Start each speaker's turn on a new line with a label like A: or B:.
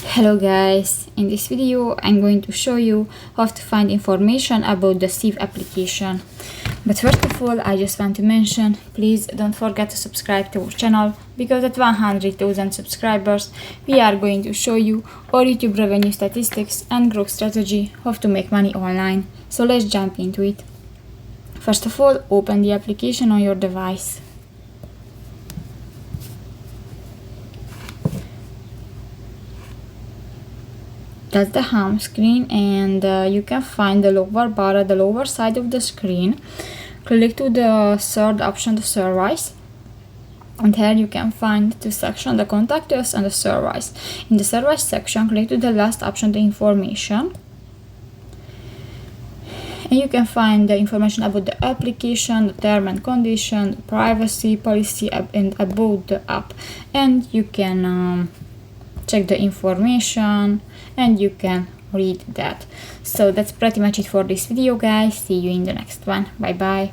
A: Hello guys, in this video I'm going to show you how to find information about the CEWE application. But first of all, I just want to mention, please don't forget to subscribe to our channel, because at 100,000 subscribers we are going to show you our YouTube revenue statistics and growth strategy, how to make money online. So let's jump into it. First of all, open the application on your device. That's the home screen, and you can find the lower bar at the lower side of the screen. Click to the third option, the service, and here you can find two sections, the contact us and the service. In the service section, click to the last option, the information, and you can find the information about the application, the term and condition, the privacy policy, and about the app. And you can check the information and you can read that. So that's pretty much it for this video, guys. See you in the next one. Bye bye.